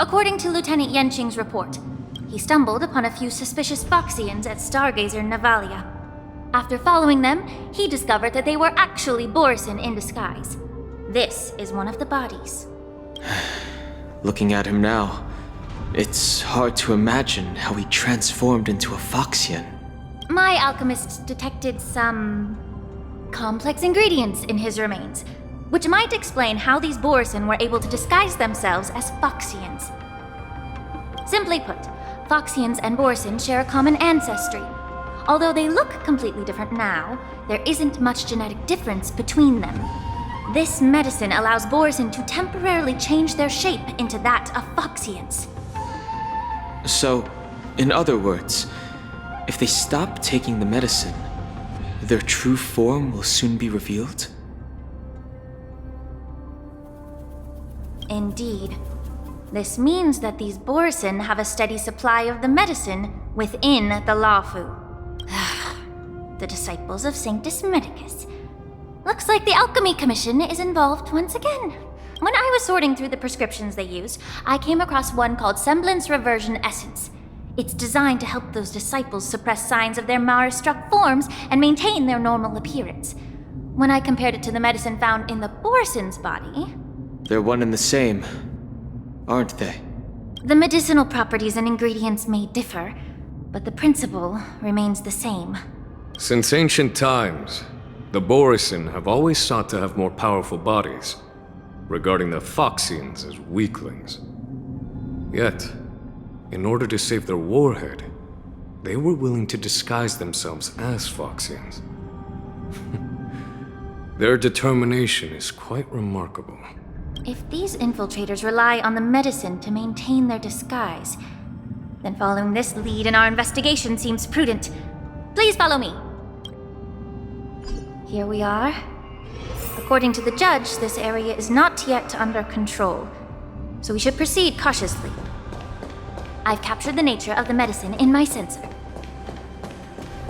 According to Lieutenant Yenqing's report, he stumbled upon a few suspicious Foxians at Stargazer Navalia. After following them, he discovered that they were actually Borisin in disguise. This is one of the bodies. Looking at him now, it's hard to imagine how he transformed into a Foxian. My alchemists detected some complex ingredients in his remains, which might explain how these Borisin were able to disguise themselves as Foxians. Simply put, Foxians and Borisin share a common ancestry. Although they look completely different now, there isn't much genetic difference between them. This medicine allows Borisin to temporarily change their shape into that of Foxians. So, in other words, if they stop taking the medicine, their true form will soon be revealed? Indeed. This means that these Borisin have a steady supply of the medicine within the Lafu. The disciples of Sanctus Medicus. Looks like the Alchemy Commission is involved once again. When I was sorting through the prescriptions they used, I came across one called Semblance Reversion Essence. It's designed to help those disciples suppress signs of their Mara-struck forms and maintain their normal appearance. When I compared it to the medicine found in the Borisin's body... They're one and the same, aren't they? The medicinal properties and ingredients may differ, but the principle remains the same. Since ancient times, the Borisin have always sought to have more powerful bodies, regarding the Foxians as weaklings. Yet, in order to save their warhead, they were willing to disguise themselves as Foxians. Their determination is quite remarkable. If these infiltrators rely on the medicine to maintain their disguise, then following this lead in our investigation seems prudent. Please follow me. Here we are. According to the judge, this area is not yet under control, so we should proceed cautiously. I've captured the nature of the medicine in my sensor.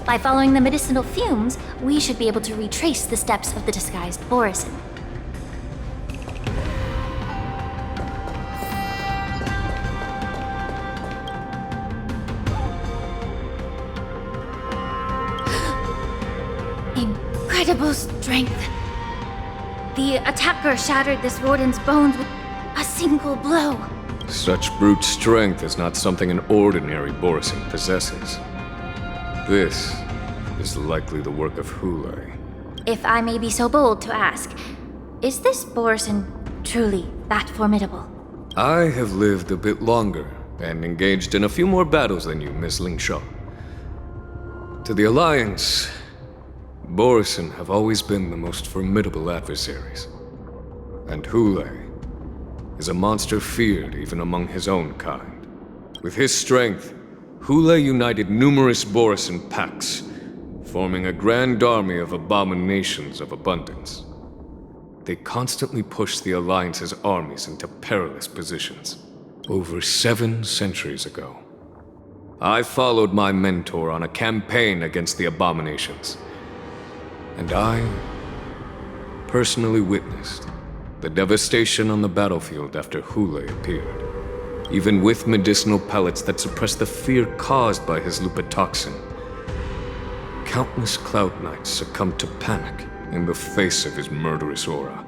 By following the medicinal fumes, we should be able to retrace the steps of the disguised Borisin. Incredible strength. The attacker shattered this warden's bones with a single blow. Such brute strength is not something an ordinary Borisin possesses. This is likely the work of Hule. If I may be so bold to ask, is this Borisin truly that formidable? I have lived a bit longer and engaged in a few more battles than you, Miss Lingshaw. To the Alliance, Borisin have always been the most formidable adversaries. And Hule is a monster feared even among his own kind. With his strength, Hule united numerous Borisin packs, forming a grand army of abominations of abundance. They constantly pushed the Alliance's armies into perilous positions. Over 7 centuries ago, I followed my mentor on a campaign against the abominations. And I personally witnessed the devastation on the battlefield after Hule appeared, even with medicinal pellets that suppressed the fear caused by his lupitoxin. Countless Cloud Knights succumbed to panic in the face of his murderous aura.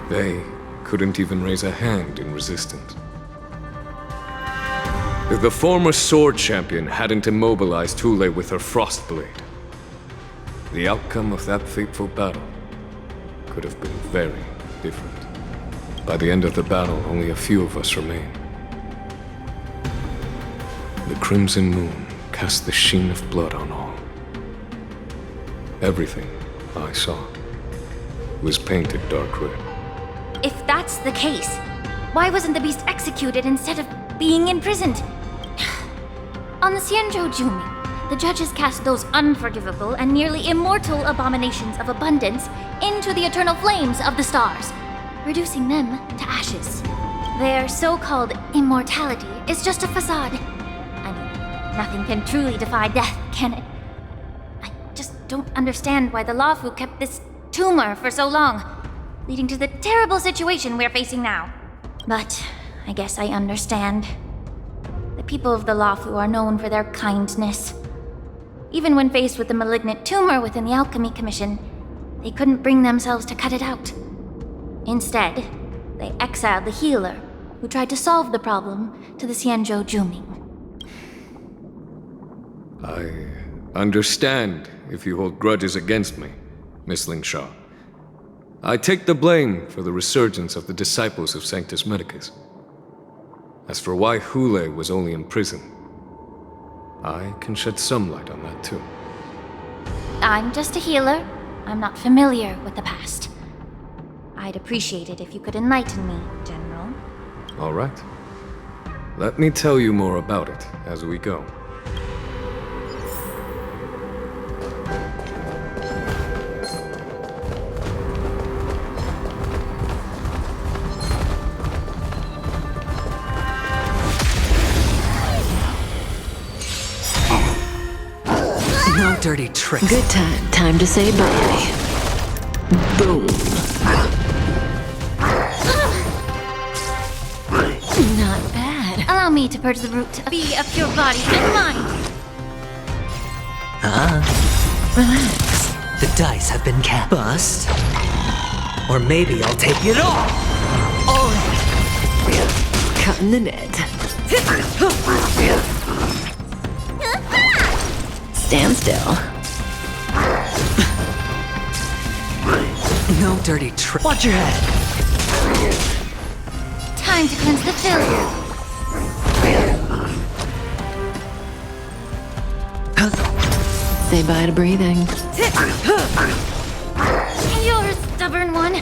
They couldn't even raise a hand in resistance. If the former sword champion hadn't immobilized Hule with her Frostblade, the outcome of that fateful battle could have been very different. By the end of the battle, only a few of us remained. The crimson moon cast the sheen of blood on all. Everything I saw was painted dark red. If that's the case, why wasn't the beast executed instead of being imprisoned? On the Xianzhou Jumi, the judges cast those unforgivable and nearly immortal abominations of abundance into the eternal flames of the stars, reducing them to ashes. Their so-called immortality is just a facade. I mean, nothing can truly defy death, can it? I just don't understand why the Lafu kept this tumor for so long, leading to the terrible situation we're facing now. But I guess I understand. The people of the Lafu are known for their kindness. Even when faced with the malignant tumor within the Alchemy Commission, they couldn't bring themselves to cut it out. Instead, they exiled the healer, who tried to solve the problem, to the Xianzhou Juming. I understand if you hold grudges against me, Miss Lingshaw. I take the blame for the resurgence of the disciples of Sanctus Medicus. As for why Hule was only in prison, I can shed some light on that too. I'm just a healer. I'm not familiar with the past. I'd appreciate it if you could enlighten me, General. All right. Let me tell you more about it as we go. No dirty tricks. Good time. Time to say bye. Boom. Not bad. Allow me to purge the root of your body and mind. Relax. The dice have been cast. Bust. Or maybe I'll take it all. Cutting the net. Stand still. No dirty trick. Watch your head. Time to cleanse the filth. Say bye to breathing. You're a stubborn one.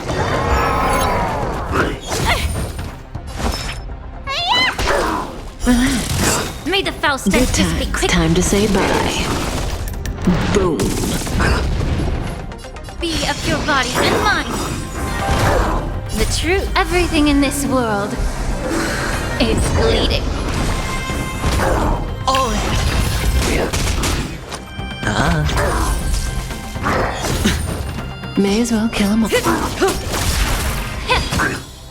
Relax. May the foul Good stench just be times. quick. Time to say bye. Boom. Be of your body and mind. The truth. Everything in this world is bleeding. May as well kill him all.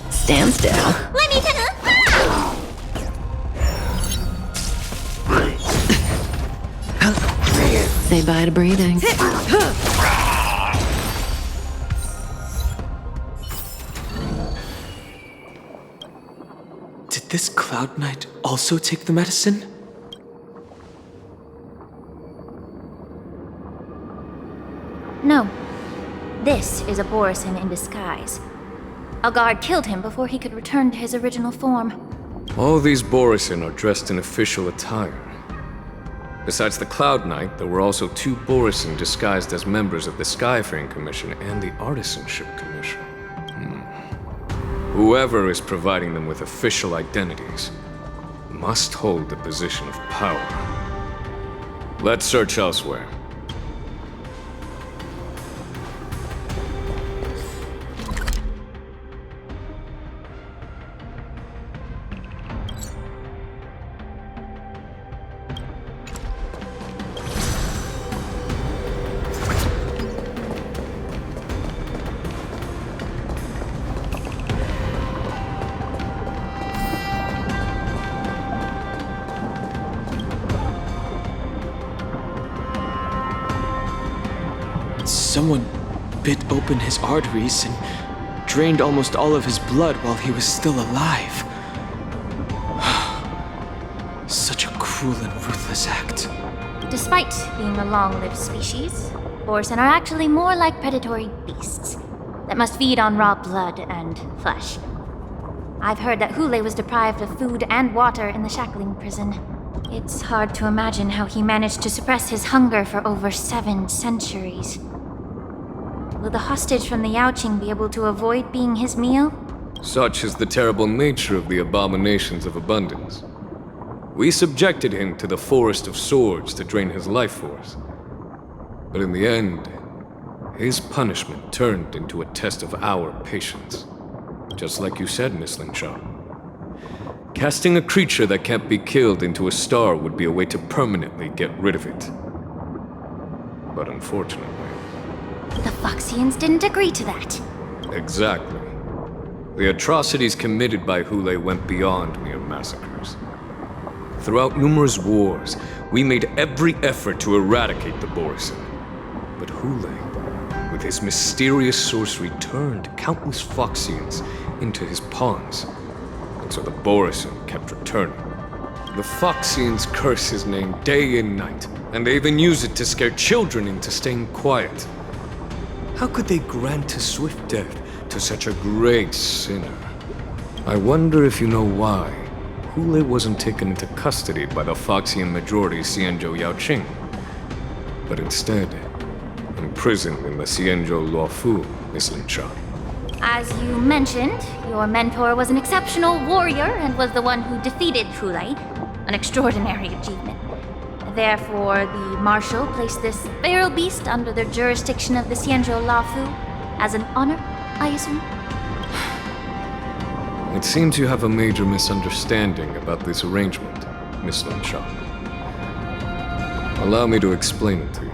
Stand still. Let me Say bye to breathing. Did this Cloud Knight also take the medicine? No. This is a Borisin in disguise. A guard killed him before he could return to his original form. All these Borisin are dressed in official attire. Besides the Cloud Knight, there were also two Borisin disguised as members of the Skyfaring Commission and the Artisanship Commission. Whoever is providing them with official identities must hold the position of power. Let's search elsewhere. Someone bit open his arteries and drained almost all of his blood while he was still alive. Such a cruel and ruthless act. Despite being a long-lived species, Borisin are actually more like predatory beasts that must feed on raw blood and flesh. I've heard that Hule was deprived of food and water in the shackling prison. It's hard to imagine how he managed to suppress his hunger for over 7 centuries. Will the hostage from the Yaoqing be able to avoid being his meal? Such is the terrible nature of the abominations of abundance. We subjected him to the Forest of Swords to drain his life force. But in the end, his punishment turned into a test of our patience. Just like you said, Miss Lingshaw. Casting a creature that can't be killed into a star would be a way to permanently get rid of it. But unfortunately... The Foxians didn't agree to that. Exactly. The atrocities committed by Hule went beyond mere massacres. Throughout numerous wars, we made every effort to eradicate the Borisin. But Hule, with his mysterious sorcery, turned countless Foxians into his pawns. And so the Borisin kept returning. The Foxians curse his name day and night, and they even use it to scare children into staying quiet. How could they grant a swift death to such a great sinner? I wonder if you know why Hule wasn't taken into custody by the Foxian majority Xianzhou Yaoqing, but instead imprisoned in the Xianzhou Luofu, Miss Ling Sha. As you mentioned, your mentor was an exceptional warrior and was the one who defeated Hule, an extraordinary achievement. Therefore, the Marshal placed this feral beast under the jurisdiction of the Xianzhou Luofu as an honor, I assume? It seems you have a major misunderstanding about this arrangement, Miss Ling Sha. Allow me to explain it to you.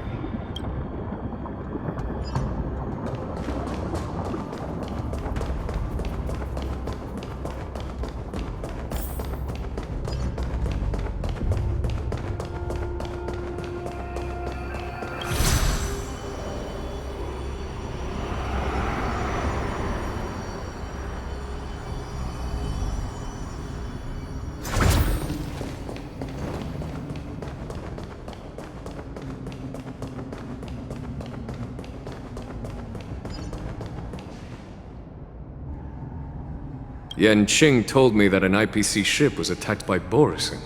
Yan Qing told me that an IPC ship was attacked by Borisin.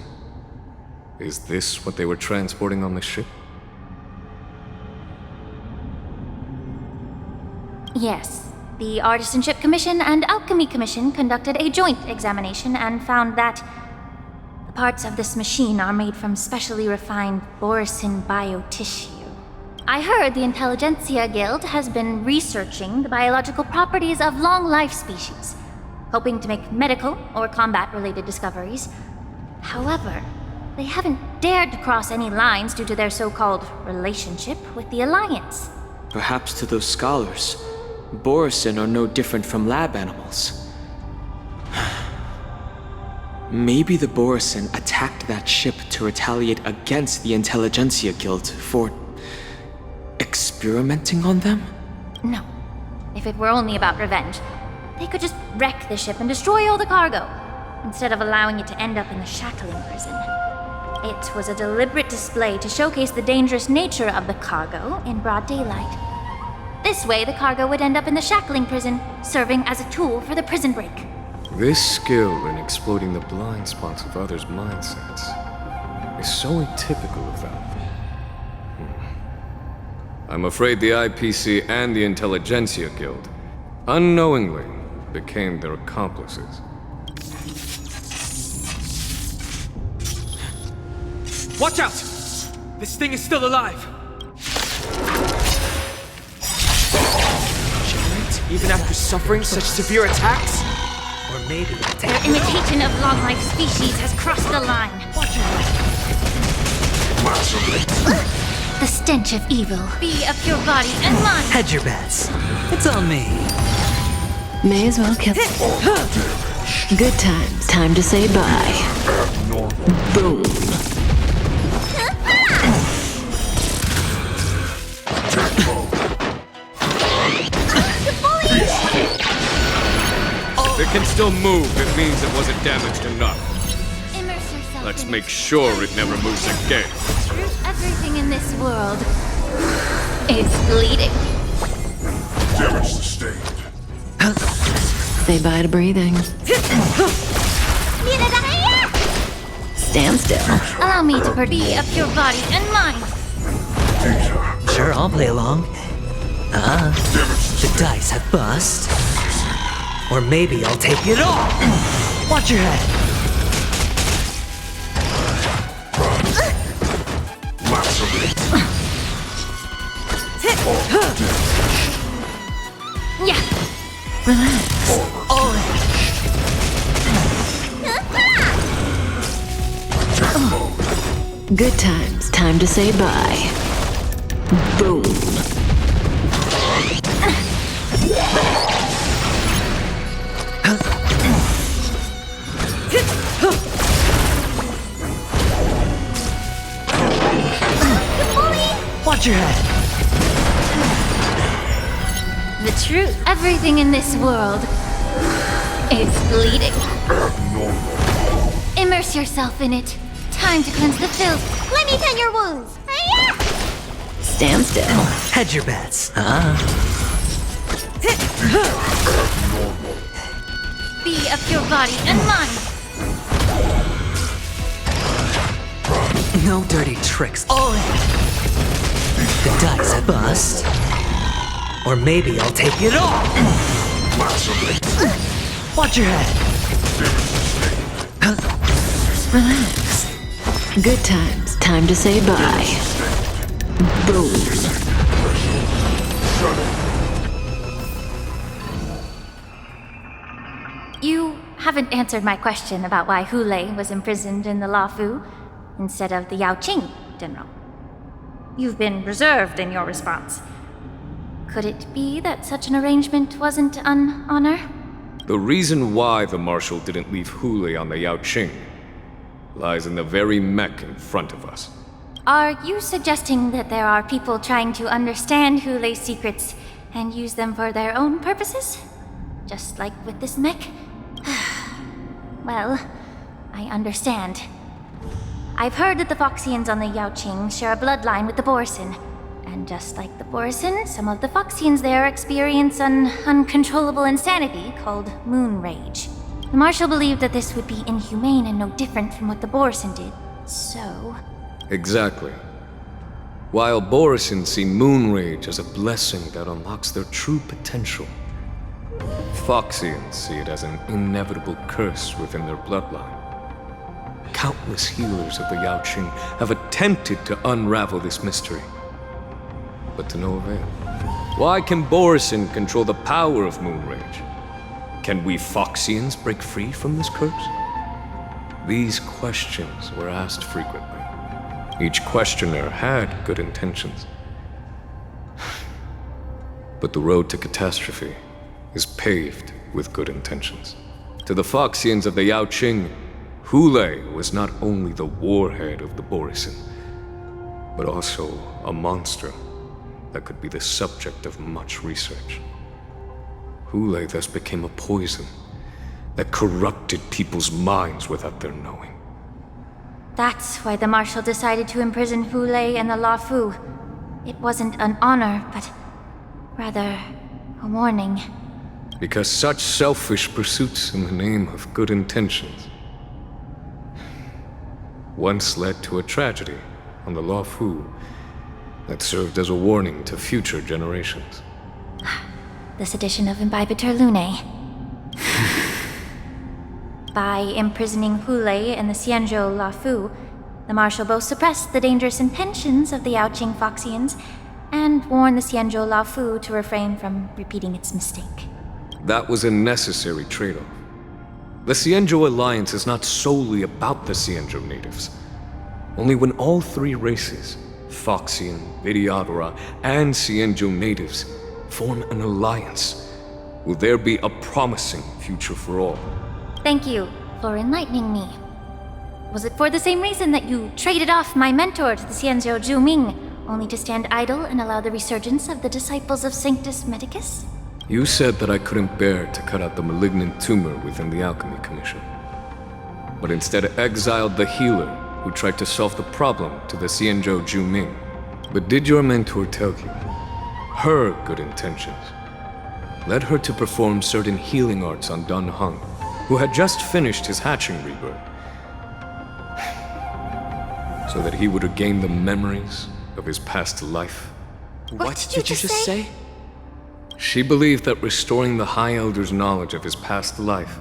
Is this what they were transporting on the ship? Yes. The Artisanship Commission and Alchemy Commission conducted a joint examination and found that the parts of this machine are made from specially refined Borisin biotissue. I heard the Intelligentsia Guild has been researching the biological properties of long-life species, hoping to make medical or combat-related discoveries. However, they haven't dared to cross any lines due to their so-called relationship with the Alliance. Perhaps to those scholars, Borisin are no different from lab animals. Maybe the Borisin attacked that ship to retaliate against the Intelligentsia Guild for experimenting on them? No. If it were only about revenge, they could just wreck the ship and destroy all the cargo, instead of allowing it to end up in the shackling prison. It was a deliberate display to showcase the dangerous nature of the cargo in broad daylight. This way, the cargo would end up in the shackling prison, serving as a tool for the prison break. This skill in exploiting the blind spots of others' mindsets is so atypical of them. I'm afraid the IPC and the Intelligentsia Guild unknowingly became their accomplices. Watch out! This thing is still alive! Giant, even after suffering such severe attacks? Or maybe Their imitation of long-life species has crossed the line. The stench of evil be of your body and mind. hedge your bets. It's on me. May as well kill. Good times. Time to say bye. Boom. If it can still move, it means it wasn't damaged enough. Immerse yourself Let's in make it. sure it never moves again. Everything in this world is bleeding. Damage sustained. Say bye to breathing. Stand still. Allow me to be of your body and mind. Data. Sure, I'll play along. Damage The sustained. dice have bust. Or maybe I'll take it all. Watch your head. Lacerate. Yeah. Good times. Time to say bye. Boom. Watch your head. The truth. Everything in this world is bleeding. Abnormal. Immerse yourself in it. Time to cleanse the filth. Let me tend your wounds. Hi-ya! Stand still. Hedge your bets. Be of your body and mind. No dirty tricks. All in. The dice have bust. Or maybe I'll take it all. Vacillate. Watch your head. Relax. Good times. Time to say bye. Boom. You haven't answered my question about why Hule was imprisoned in the Lafu instead of the Yao Qing, General. You've been reserved in your response. Could it be that such an arrangement wasn't an honor? The reason why the Marshal didn't leave Hule on the Yao Qing lies in the very mech in front of us. Are you suggesting that there are people trying to understand Hule's secrets and use them for their own purposes? Just like with this mech? Well, I understand. I've heard that the Foxians on the Yaoqing share a bloodline with the Borson. And just like the Borson, some of the Foxians there experience an uncontrollable insanity called moon rage. The Marshal believed that this would be inhumane and no different from what the Borson did. So... Exactly. While Borison see moon rage as a blessing that unlocks their true potential, Foxians see it as an inevitable curse within their bloodline. Countless healers of the Yaoqing have attempted to unravel this mystery, but to no avail. Why can Borison control the power of moon rage? Can we Foxians break free from this curse? These questions were asked frequently. Each questioner had good intentions. But the road to catastrophe is paved with good intentions. To the Foxians of the Yaoqing, Hule was not only the warhead of the Borison, but also a monster that could be the subject of much research. Hule thus became a poison that corrupted people's minds without their knowing. that's why the Marshal decided to imprison Hule and the Lafu. It wasn't an honor, but rather a warning. Because such selfish pursuits in the name of good intentions once led to a tragedy on the Lafu that served as a warning to future generations. The sedition of Imbibitor Lune. By imprisoning Hule and the Xianzhou Lafu, the Marshal both suppressed the dangerous intentions of the Yaoqing Foxians and warned the Xianzhou Lafu to refrain from repeating its mistake. That was a necessary trade-off. The Xianzhou alliance is not solely about the Xianzhou natives. Only when all three races, Foxian, Vidyadhara, and Xianzhou natives, form an alliance, will there be a promising future for all. Thank you for enlightening me. Was it for the same reason that you traded off my mentor to the Xianzhou Zhuming, only to stand idle and allow the resurgence of the disciples of Sanctus Medicus? You said that I couldn't bear to cut out the malignant tumor within the Alchemy Commission, but instead exiled the healer who tried to solve the problem to the Xianzhou Zhuming. But did your mentor tell you her good intentions led her to perform certain healing arts on Dan Heng, who had just finished his hatching rebirth, so that he would regain the memories of his past life? What did you just say? She believed that restoring the High Elder's knowledge of his past life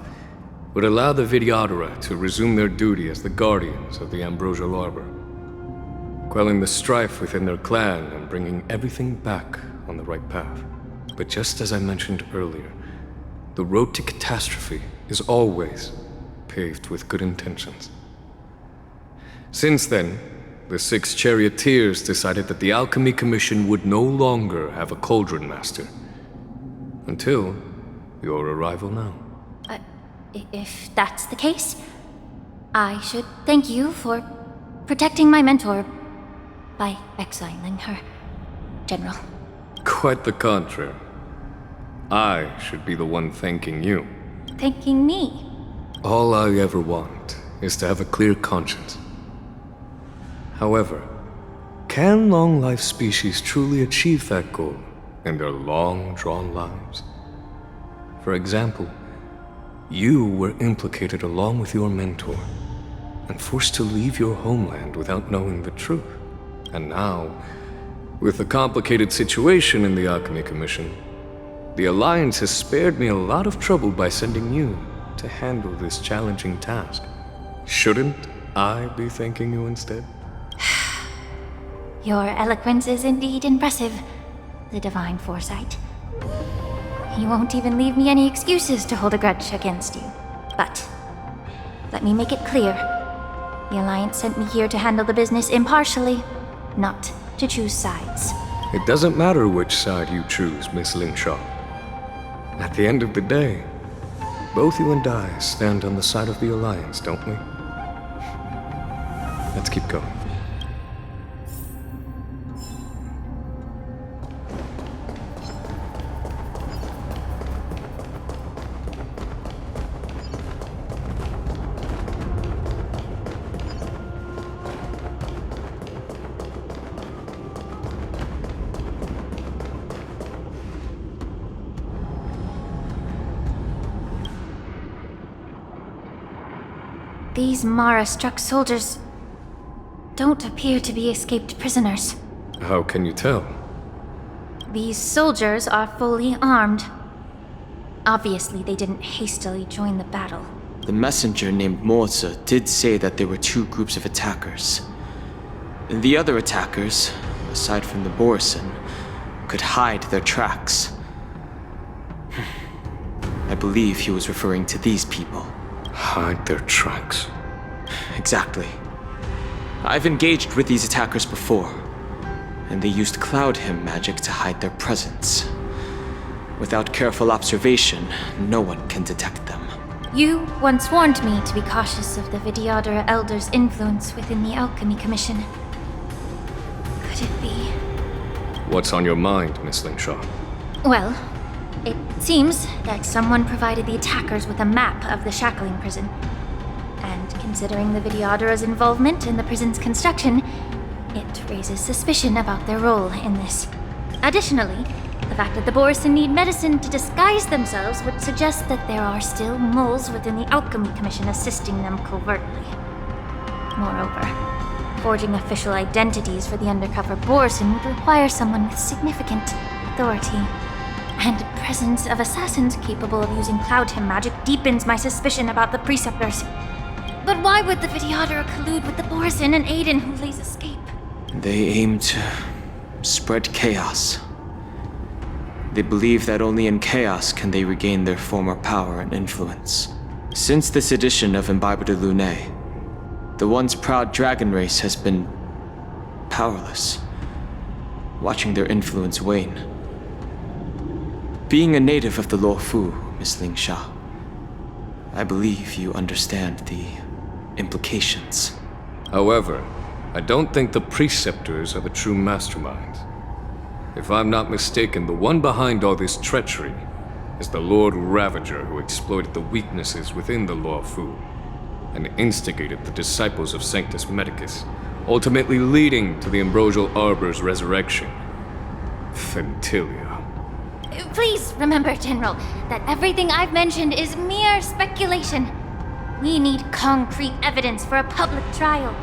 would allow the Vidyadhara to resume their duty as the guardians of the Ambrosial Arbor, quelling the strife within their clan and bringing everything back on the right path. But just as I mentioned earlier, the road to catastrophe is always paved with good intentions. Since then, the 6 charioteers decided that the Alchemy Commission would no longer have a cauldron master. Until your arrival now. If that's the case, I should thank you for protecting my mentor by exiling her. General. Quite the contrary. I should be the one thanking you. Thanking me. All I ever want is to have a clear conscience. However, can long-life species truly achieve that goal in their long-drawn lives? For example, you were implicated along with your mentor and forced to leave your homeland without knowing the truth. And now, with the complicated situation in the Alchemy Commission, the Alliance has spared me a lot of trouble by sending you to handle this challenging task. Shouldn't I be thanking you instead? Your eloquence is indeed impressive, the divine foresight. You won't even leave me any excuses to hold a grudge against you. But let me make it clear. The Alliance sent me here to handle the business impartially, not to choose sides. It doesn't matter which side you choose, Miss Lingshaw. At the end of the day, both you and I stand on the side of the Alliance, don't we? Let's keep going. These Mara-struck soldiers don't appear to be escaped prisoners. How can you tell? These soldiers are fully armed. Obviously, they didn't hastily join the battle. The messenger named Morza did say that there were two groups of attackers. The other attackers, aside from the Borison, could hide their tracks. I believe he was referring to these people. Hide their tracks. Exactly. I've engaged with these attackers before, and they used Cloud Hymn magic to hide their presence. Without careful observation, no one can detect them. You once warned me to be cautious of the Vidyadhara Elder's influence within the Alchemy Commission. Could it be? What's on your mind, Miss Lingshaw? Well, it seems that someone provided the attackers with a map of the shackling prison. And considering the Vidyadhara's involvement in the prison's construction, it raises suspicion about their role in this. Additionally, the fact that the Borison need medicine to disguise themselves would suggest that there are still moles within the Alchemy Commission assisting them covertly. Moreover, forging official identities for the undercover Borison would require someone with significant authority. And presence of assassins capable of using Cloud Hymn magic deepens my suspicion about the Preceptors. But why would the Vidyadhara collude with the Borison and aid in Hulei's escape? They aim to spread chaos. They believe that only in chaos can they regain their former power and influence. Since this edition of Imbibe de Lune, the once proud dragon race has been powerless, watching their influence wane. Being a native of the Luofu, Miss Lingsha, I believe you understand the implications. However, I don't think the Preceptors are the true masterminds. If I'm not mistaken, the one behind all this treachery is the Lord Ravager who exploited the weaknesses within the Luofu and instigated the disciples of Sanctus Medicus, ultimately leading to the Ambrosial Arbor's resurrection. Fentilia. Please remember, General, that everything I've mentioned is mere speculation. We need concrete evidence for a public trial.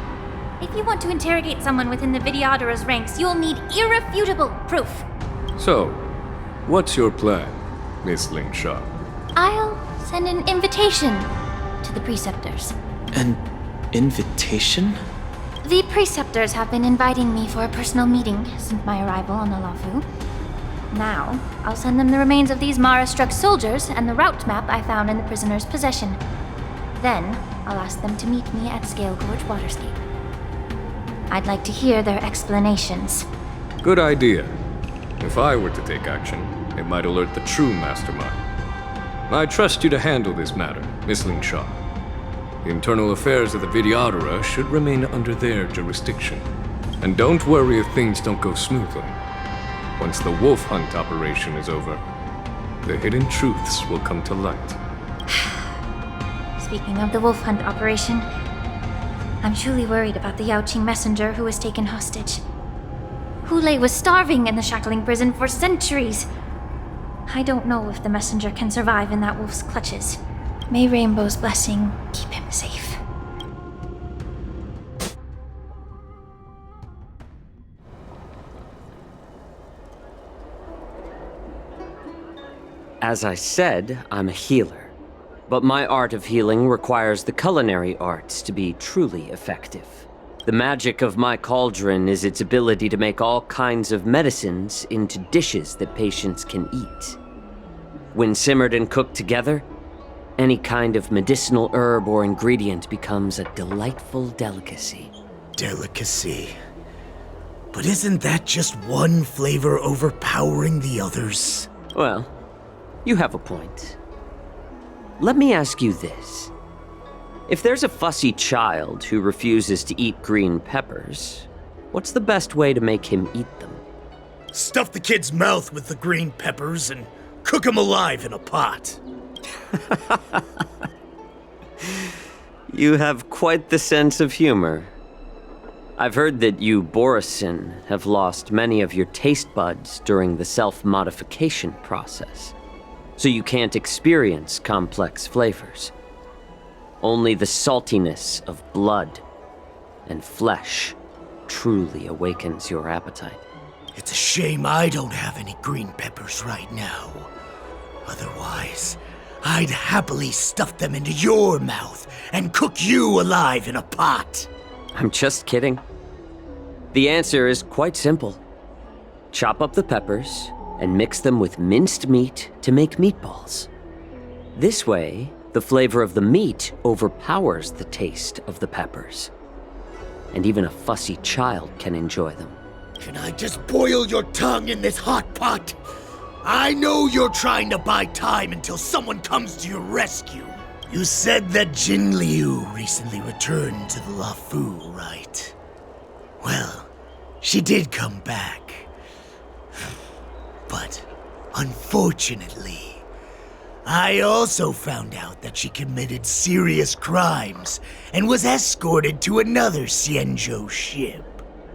If you want to interrogate someone within the Vidyadhara's ranks, you'll need irrefutable proof. So, what's your plan, Miss Lingshaw? I'll send an invitation to the Preceptors. An invitation? The Preceptors have been inviting me for a personal meeting since my arrival on the Luofu. Now, I'll send them the remains of these Mara-struck soldiers and the route map I found in the prisoner's possession. Then, I'll ask them to meet me at Scale Gorge Waterscape. I'd like to hear their explanations. Good idea. If I were to take action, it might alert the true mastermind. I trust you to handle this matter, Miss Lingshaw. The internal affairs of the Vidyadhara should remain under their jurisdiction. And don't worry if things don't go smoothly. Once the wolf hunt operation is over, the hidden truths will come to light. Speaking of the wolf hunt operation, I'm truly worried about the Yaoqing messenger who was taken hostage. Hulei was starving in the shackling prison for centuries. I don't know if the messenger can survive in that wolf's clutches. May Rainbow's blessing keep him safe. As I said, I'm a healer. But my art of healing requires the culinary arts to be truly effective. The magic of my cauldron is its ability to make all kinds of medicines into dishes that patients can eat. When simmered and cooked together, any kind of medicinal herb or ingredient becomes a delightful delicacy. Delicacy. But isn't that just one flavor overpowering the others? Well, you have a point. Let me ask you this. If there's a fussy child who refuses to eat green peppers, what's the best way to make him eat them? Stuff the kid's mouth with the green peppers and cook him alive in a pot. You have quite the sense of humor. I've heard that you, Borisin, have lost many of your taste buds during the self-modification process, so you can't experience complex flavors. Only the saltiness of blood and flesh truly awakens your appetite. It's a shame I don't have any green peppers right now. Otherwise, I'd happily stuff them into your mouth and cook you alive in a pot. I'm just kidding. The answer is quite simple. Chop up the peppers and mix them with minced meat to make meatballs. This way, the flavor of the meat overpowers the taste of the peppers. And even a fussy child can enjoy them. Can I just boil your tongue in this hot pot? I know you're trying to buy time until someone comes to your rescue. You said that Jin Liu recently returned to the Luofu, right? Well, she did come back. But, unfortunately, I also found out that she committed serious crimes and was escorted to another Xianzhou ship.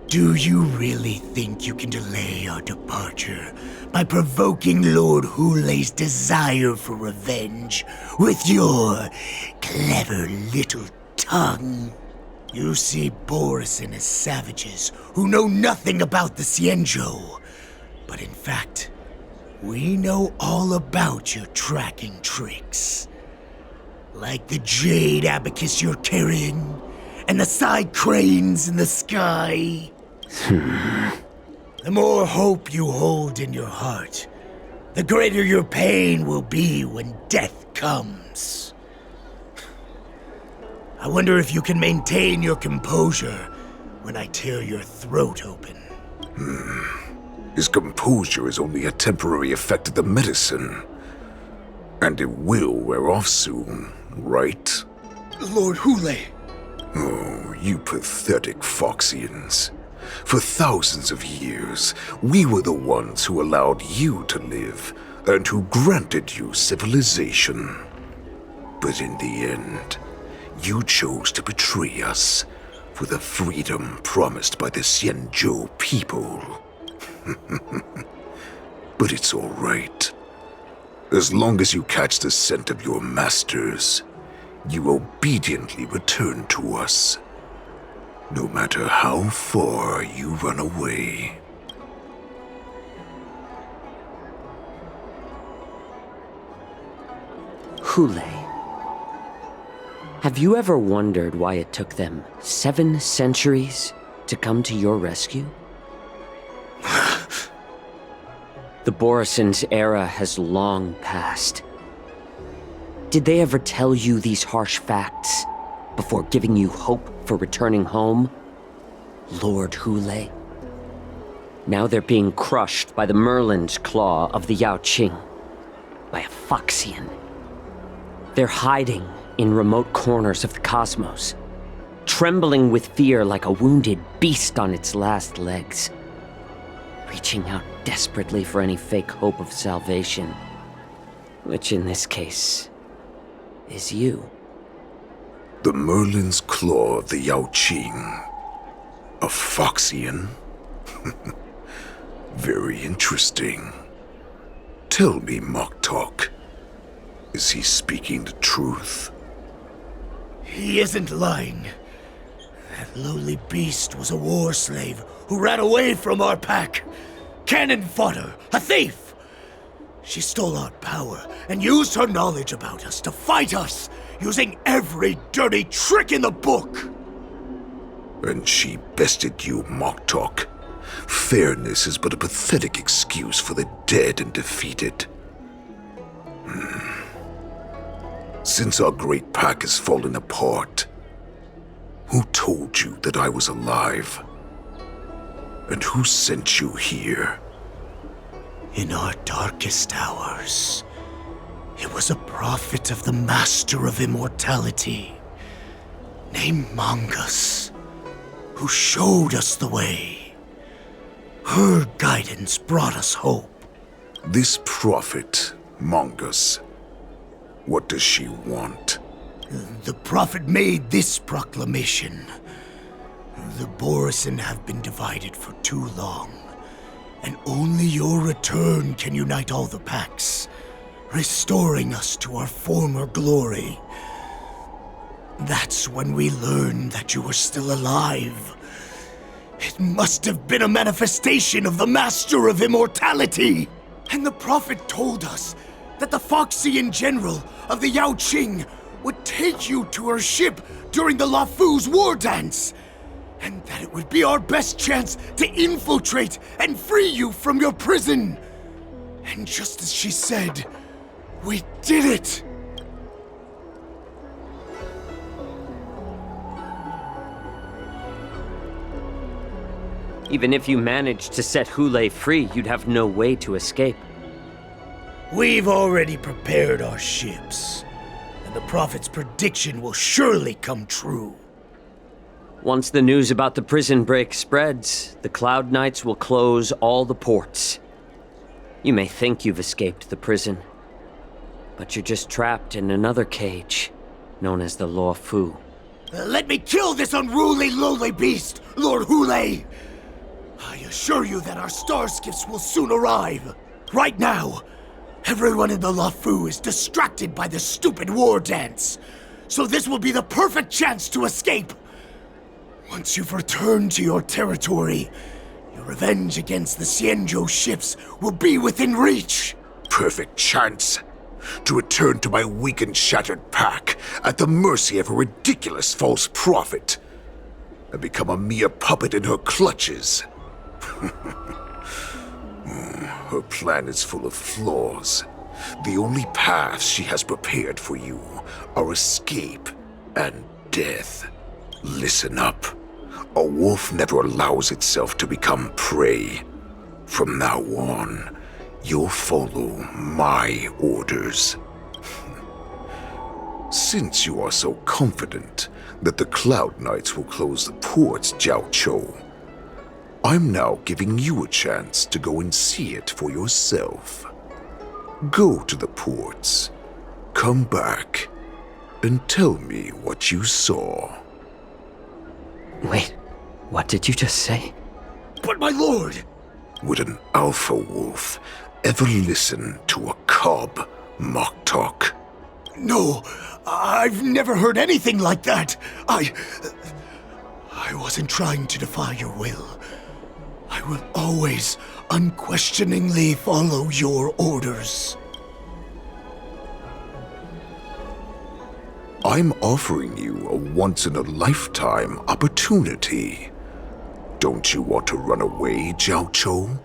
Do you really think you can delay our departure by provoking Lord Hulei's desire for revenge with your clever little tongue? You see Borisin as savages who know nothing about the Xianzhou. But in fact, we know all about your tracking tricks. Like the jade abacus you're carrying, and the side cranes in the sky. The more hope you hold in your heart, the greater your pain will be when death comes. I wonder if you can maintain your composure when I tear your throat open. His composure is only a temporary effect of the medicine. And it will wear off soon, right? Lord Hulei! Oh, you pathetic Foxians. For thousands of years, we were the ones who allowed you to live, and who granted you civilization. But in the end, you chose to betray us for the freedom promised by the Xianzhou people. But it's all right. As long as you catch the scent of your masters, you obediently return to us. No matter how far you run away. Hulei. Have you ever wondered why it took them 7 centuries to come to your rescue? The Borisin's era has long passed. Did they ever tell you these harsh facts before giving you hope for returning home, Lord Hulei? Now they're being crushed by the Merlin's claw of the Yaoqing, by a Foxian. They're hiding in remote corners of the cosmos, trembling with fear like a wounded beast on its last legs. reaching out desperately for any fake hope of salvation. Which in this case is you. The Merlin's Claw of the Yao Qing. A Foxian? Very interesting. Tell me, Moktok, is he speaking the truth? He isn't lying. That lowly beast was a war slave who ran away from our pack. Cannon fodder, a thief! She stole our power and used her knowledge about us to fight us, using every dirty trick in the book! And she bested you, Moktok. Fairness is but a pathetic excuse for the dead and defeated. Since our great pack has fallen apart, who told you that I was alive? And who sent you here? In our darkest hours, it was a prophet of the Master of Immortality, named Mongus, who showed us the way. Her guidance brought us hope. This prophet, Mongus, what does she want? The prophet made this proclamation. The Borisin have been divided for too long, and only your return can unite all the packs, restoring us to our former glory. That's when we learned that you were still alive. It must have been a manifestation of the Master of Immortality! And the prophet told us that the Foxian general of the Yao Qing would take you to her ship during the Lafu's war dance, and that it would be our best chance to infiltrate and free you from your prison. And just as she said, we did it! Even if you managed to set Hule free, you'd have no way to escape. We've already prepared our ships, and the prophet's prediction will surely come true. Once the news about the prison break spreads, the Cloud Knights will close all the ports. You may think you've escaped the prison, but you're just trapped in another cage, known as the Law Fu. Let me kill this unruly, lowly beast, Lord Hule! I assure you that our star skiffs will soon arrive. Right now, everyone in the Lafu is distracted by this stupid war dance, so this will be the perfect chance to escape. Once you've returned to your territory, your revenge against the Xianzhou ships will be within reach. Perfect chance to return to my weak and shattered pack at the mercy of a ridiculous false prophet and become a mere puppet in her clutches. Her plan is full of flaws. The only paths she has prepared for you are escape and death. Listen up. A wolf never allows itself to become prey. From now on, you'll follow my orders. Since you are so confident that the Cloud Knights will close the ports, Jiao Chou, I'm now giving you a chance to go and see it for yourself. Go to the ports, come back, and tell me what you saw. Wait, what did you just say? But my lord! Would an alpha wolf ever listen to a cub, Moktok? No, I've never heard anything like that. I wasn't trying to defy your will. I will always unquestioningly follow your orders. I'm offering you a once-in-a-lifetime opportunity. Don't you want to run away, Jiao Chou?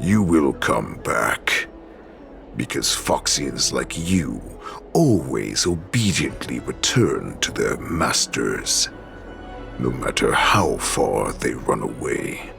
You will come back. Because Foxians like you always obediently return to their masters, no matter how far they run away.